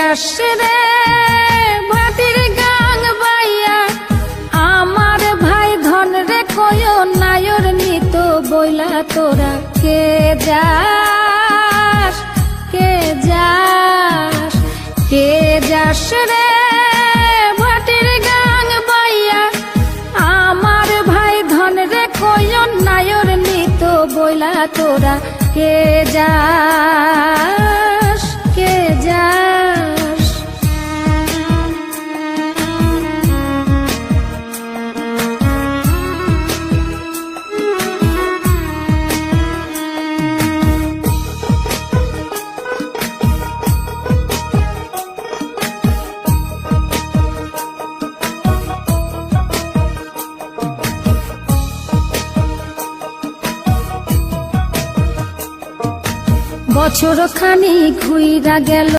যাস রে ভাটির গাং বাইয়া, আমার ভাই ধন রে কয় নায়র নিত বইলা তোরা কে যাস, কে যাস, কে যাস রে ভাটির গাং বাইয়া, আমার ভাই ধন রে কয় নায়র নিত বইলা তোরা কে যাস, কে যাস। বছর খানি ঘুইরা গেল